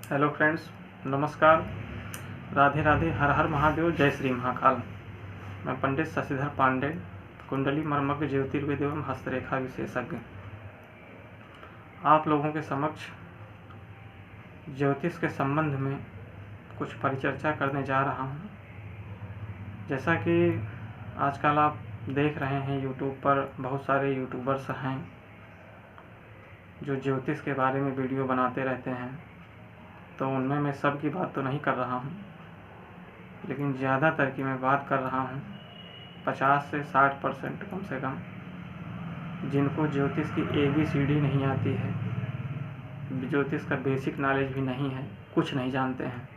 Hello friends, नमस्कार, राधे राधे, हर हर महादेव, जय श्री महाकाल। मैं पंडित शशिधर पांडे, कुंडली मर्मज्ञ, ज्योतिर्विद एवं हस्तरेखा विशेषज्ञ, आप लोगों के समक्ष ज्योतिष के संबंध में कुछ परिचर्चा करने जा रहा हूँ। जैसा कि आजकल आप देख रहे हैं यूट्यूब पर बहुत सारे यूट्यूबर्स हैं जो ज्योतिष के बारे में वीडियो बनाते रहते हैं, तो उनमें मैं सब की बात तो नहीं कर रहा हूँ, लेकिन ज़्यादातर की मैं बात कर रहा हूँ 50 से 60% कम से कम, जिनको ज्योतिष की ABCD नहीं आती है, ज्योतिष का बेसिक नॉलेज भी नहीं है, कुछ नहीं जानते हैं,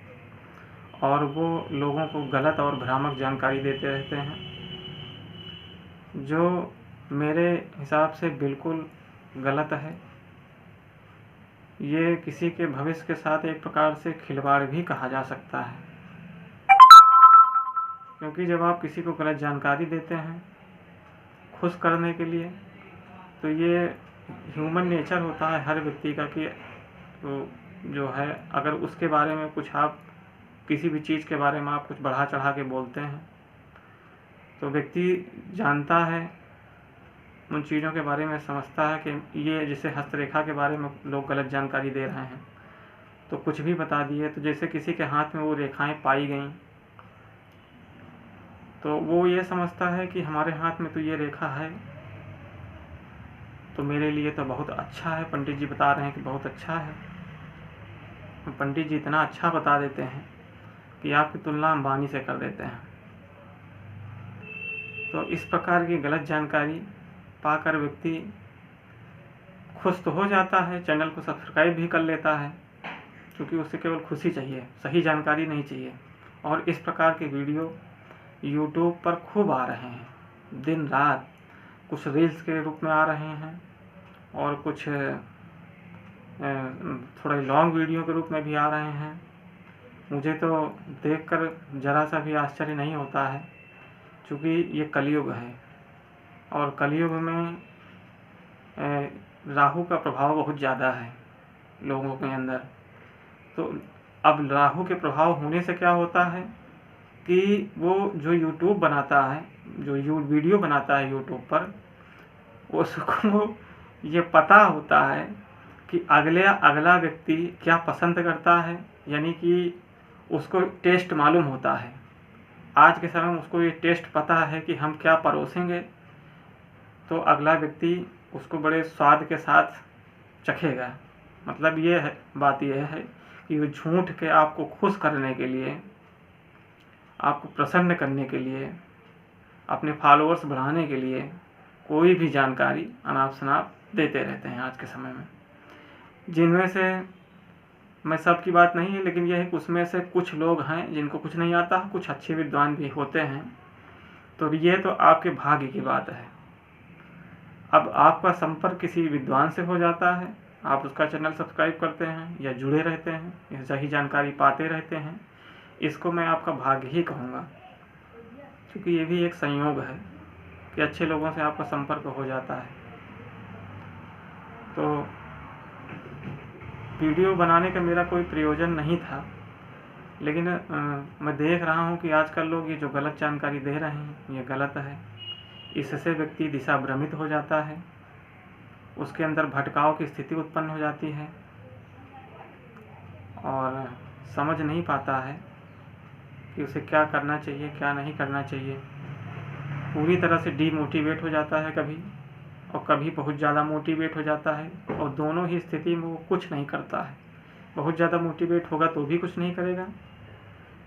और वो लोगों को गलत और भ्रामक जानकारी देते रहते हैं, जो मेरे हिसाब से बिल्कुल गलत है। ये किसी के भविष्य के साथ एक प्रकार से खिलवाड़ भी कहा जा सकता है, क्योंकि जब आप किसी को गलत जानकारी देते हैं खुश करने के लिए, तो ये ह्यूमन नेचर होता है हर व्यक्ति का कि जो है, अगर उसके बारे में कुछ, आप किसी भी चीज़ के बारे में आप कुछ बढ़ा चढ़ा के बोलते हैं, तो व्यक्ति जानता है, उन चीज़ों के बारे में समझता है कि ये जैसे हस्तरेखा के बारे में लोग गलत जानकारी दे रहे हैं, तो कुछ भी बता दिए, तो जैसे किसी के हाथ में वो रेखाएं पाई गई, तो वो ये समझता है कि हमारे हाथ में तो ये रेखा है, तो मेरे लिए तो बहुत अच्छा है, पंडित जी बता रहे हैं कि बहुत अच्छा है। पंडित जी इतना अच्छा बता देते हैं कि आपकी तुलना अंबानी से कर देते हैं। तो इस प्रकार की गलत जानकारी पाकर व्यक्ति खुश तो हो जाता है, चैनल को सब्सक्राइब भी कर लेता है, क्योंकि उसे केवल खुशी चाहिए, सही जानकारी नहीं चाहिए। और इस प्रकार के वीडियो यूट्यूब पर खूब आ रहे हैं, दिन रात, कुछ रील्स के रूप में आ रहे हैं और कुछ थोड़े लॉन्ग वीडियो के रूप में भी आ रहे हैं। मुझे तो देखकर ज़रा सा भी आश्चर्य नहीं होता है, क्योंकि ये कलयुग है और कलयुग में राहु का प्रभाव बहुत ज़्यादा है लोगों के अंदर। तो अब राहु के प्रभाव होने से क्या होता है कि वो जो यूट्यूब बनाता है, जो वीडियो बनाता है यूट्यूब पर, उसको ये पता होता है कि अगला व्यक्ति क्या पसंद करता है, यानी कि उसको टेस्ट मालूम होता है। आज के समय में उसको ये टेस्ट पता है कि हम क्या परोसेंगे, तो अगला व्यक्ति उसको बड़े स्वाद के साथ चखेगा। मतलब ये है, बात यह है कि वो झूठ के आपको खुश करने के लिए, आपको प्रसन्न करने के लिए, अपने फॉलोअर्स बढ़ाने के लिए कोई भी जानकारी अनाप शनाप देते रहते हैं आज के समय में, जिनमें से मैं सब की बात नहीं है, लेकिन यह है कि उसमें से कुछ लोग हैं जिनको कुछ नहीं आता, कुछ अच्छे विद्वान भी होते हैं। तो ये तो आपके भाग्य की बात है। अब आपका संपर्क किसी विद्वान से हो जाता है, आप उसका चैनल सब्सक्राइब करते हैं या जुड़े रहते हैं या सही जानकारी पाते रहते हैं, इसको मैं आपका भाग्य ही कहूँगा, क्योंकि ये भी एक संयोग है कि अच्छे लोगों से आपका संपर्क हो जाता है। तो वीडियो बनाने का मेरा कोई प्रयोजन नहीं था, लेकिन मैं देख रहा हूँ कि आजकल लोग ये जो गलत जानकारी दे रहे हैं ये गलत है। इससे व्यक्ति दिशा भ्रमित हो जाता है, उसके अंदर भटकाव की स्थिति उत्पन्न हो जाती है और समझ नहीं पाता है कि उसे क्या करना चाहिए, क्या नहीं करना चाहिए। पूरी तरह से डीमोटिवेट हो जाता है कभी, और कभी बहुत ज़्यादा मोटिवेट हो जाता है, और दोनों ही स्थिति में वो कुछ नहीं करता है। बहुत ज़्यादा मोटिवेट होगा तो भी कुछ नहीं करेगा,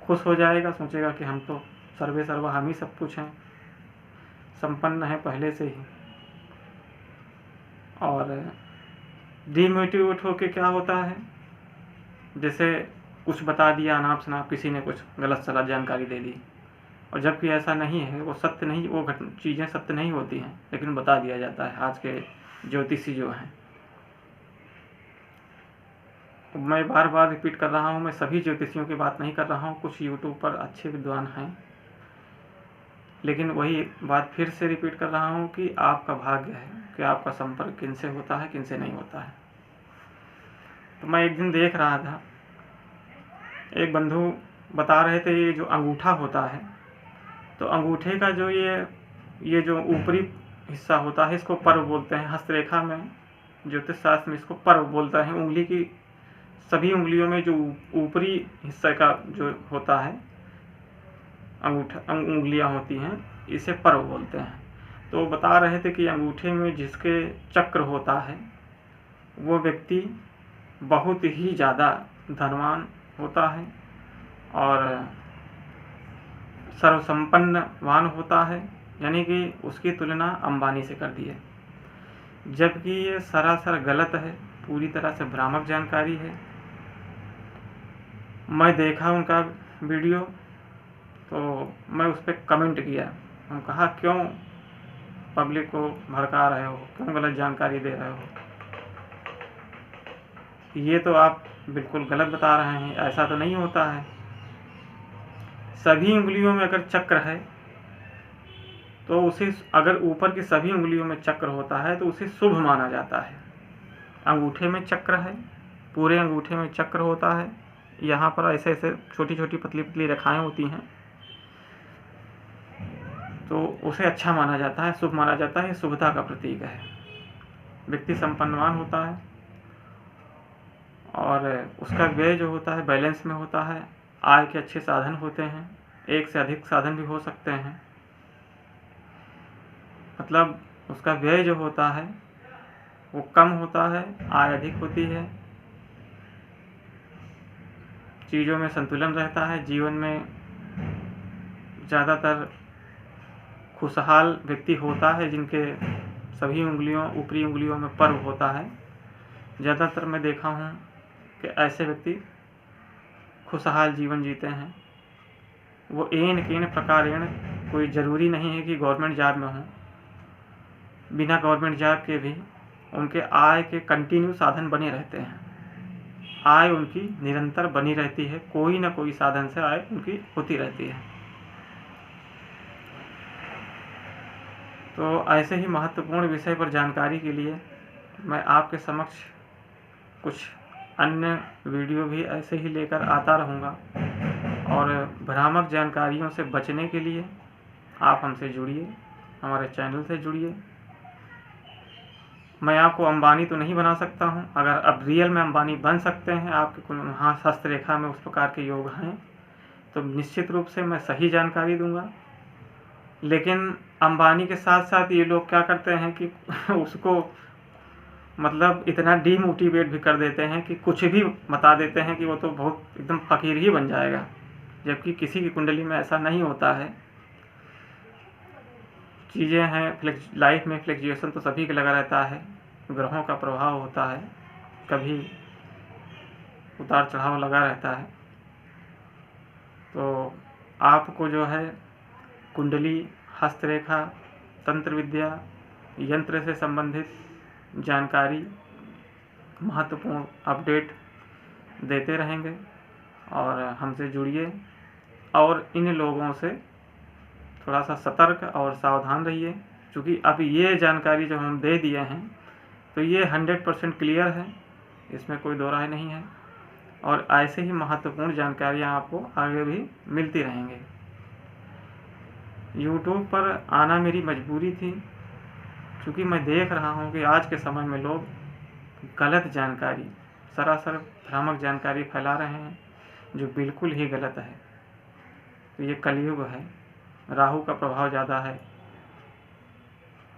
खुश हो जाएगा, सोचेगा कि हम तो सर्वे सर्वा, हम ही सब कुछ हैं, संपन्न है पहले से ही। और डीमोटिवेट होके क्या होता है, जैसे कुछ बता दिया अनाप शनाप, किसी ने कुछ गलत सलत जानकारी दे दी, और जबकि ऐसा नहीं है, वो सत्य नहीं, वो चीज़ें सत्य नहीं होती हैं, लेकिन बता दिया जाता है आज के ज्योतिषी जो हैं। मैं बार बार रिपीट कर रहा हूँ, मैं सभी ज्योतिषियों की बात नहीं कर रहा हूँ, कुछ यूट्यूब पर अच्छे विद्वान हैं, लेकिन वही बात फिर से रिपीट कर रहा हूँ कि आपका भाग्य है कि आपका संपर्क किन से होता है, किन से नहीं होता है। तो मैं एक दिन देख रहा था एक बंधु बता रहे थे ये जो अंगूठा होता है, तो अंगूठे का जो ये जो ऊपरी हिस्सा होता है इसको पर्व बोलते हैं। हस्तरेखा में, ज्योतिष शास्त्र में इसको पर्व बोलता है। उंगली की सभी उंगलियों में जो ऊपरी हिस्सा का जो होता है उंगलियां होती हैं, इसे पर्व बोलते हैं। तो बता रहे थे कि अंगूठे में जिसके चक्र होता है वो व्यक्ति बहुत ही ज़्यादा धनवान होता है और सर्वसंपन्नवान होता है, यानी कि उसकी तुलना अंबानी से कर दी है। जबकि ये सरासर गलत है, पूरी तरह से भ्रामक जानकारी है। मैं देखा उनका वीडियो तो मैं उस पर कमेंट किया। हम कहा क्यों पब्लिक को भड़का रहे हो, क्यों गलत जानकारी दे रहे हो, ये तो आप बिल्कुल गलत बता रहे हैं, ऐसा तो नहीं होता है। सभी उंगलियों में अगर चक्र है तो उसे, अगर ऊपर की सभी उंगलियों में चक्र होता है तो उसे शुभ माना जाता है। अंगूठे में चक्र है, पूरे अंगूठे में चक्र होता है, यहाँ पर ऐसे ऐसे छोटी छोटी पतली पतली रेखाएं होती हैं, तो उसे अच्छा माना जाता है, शुभ माना जाता है, शुभता का प्रतीक है। व्यक्ति संपन्नवान होता है और उसका व्यय जो होता है बैलेंस में होता है। आय के अच्छे साधन होते हैं, एक से अधिक साधन भी हो सकते हैं। मतलब उसका व्यय जो होता है वो कम होता है, आय अधिक होती है, चीज़ों में संतुलन रहता है। जीवन में ज़्यादातर खुशहाल व्यक्ति होता है जिनके सभी उंगलियों, ऊपरी उंगलियों में पर्व होता है। ज़्यादातर मैं देखा हूँ कि ऐसे व्यक्ति खुशहाल जीवन जीते हैं। वो एन प्रकारेण, कोई ज़रूरी नहीं है कि गवर्नमेंट जॉब में हों, बिना गवर्नमेंट जॉब के भी उनके आय के कंटिन्यू साधन बने रहते हैं। आय उनकी निरंतर बनी रहती है, कोई ना कोई साधन से आय उनकी होती रहती है। तो ऐसे ही महत्वपूर्ण विषय पर जानकारी के लिए मैं आपके समक्ष कुछ अन्य वीडियो भी ऐसे ही लेकर आता रहूँगा। और भ्रामक जानकारियों से बचने के लिए आप हमसे जुड़िए, हमारे चैनल से जुड़िए। मैं आपको अंबानी तो नहीं बना सकता हूं। अगर अब रियल में अंबानी बन सकते हैं, आपके वहाँ हस्तरेखा में उस प्रकार के योग हैं, तो निश्चित रूप से मैं सही जानकारी दूंगा। लेकिन अंबानी के साथ साथ ये लोग क्या करते हैं कि उसको मतलब इतना डीमोटिवेट भी कर देते हैं कि कुछ भी बता देते हैं कि वो तो बहुत एकदम फकीर ही बन जाएगा, जबकि किसी की कुंडली में ऐसा नहीं होता है। चीज़ें हैं, लाइफ में फ्लक्चुएशन तो सभी का लगा रहता है, ग्रहों का प्रभाव होता है, कभी उतार चढ़ाव लगा रहता है। तो आपको जो है कुंडली, हस्तरेखा, तंत्र विद्या, यंत्र से संबंधित जानकारी, महत्वपूर्ण अपडेट देते रहेंगे। और हमसे जुड़िए और इन लोगों से थोड़ा सा सतर्क और सावधान रहिए, क्योंकि अब ये जानकारी जो हम दे दिए हैं तो ये 100% क्लियर है, इसमें कोई दो राय नहीं है। और ऐसे ही महत्वपूर्ण जानकारियाँ आपको आगे भी मिलती रहेंगी। YouTube पर आना मेरी मजबूरी थी, क्योंकि मैं देख रहा हूँ कि आज के समय में लोग गलत जानकारी, सरासर भ्रामक जानकारी फैला रहे हैं, जो बिल्कुल ही गलत है। तो ये कलयुग है, राहु का प्रभाव ज़्यादा है।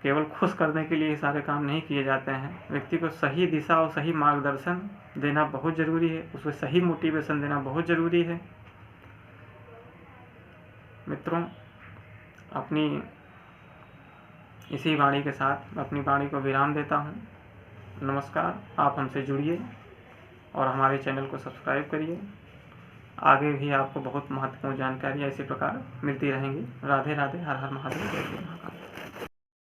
केवल खुश करने के लिए सारे काम नहीं किए जाते हैं। व्यक्ति को सही दिशा और सही मार्गदर्शन देना बहुत ज़रूरी है, उसको सही मोटिवेशन देना बहुत ज़रूरी है। मित्रों, अपनी इसी वाणी के साथ अपनी वाणी को विराम देता हूँ। नमस्कार। आप हमसे जुड़िए और हमारे चैनल को सब्सक्राइब करिए। आगे भी आपको बहुत महत्वपूर्ण जानकारी इसी प्रकार मिलती रहेंगी। राधे राधे, हर हर महादेव, जय जय महाकाल।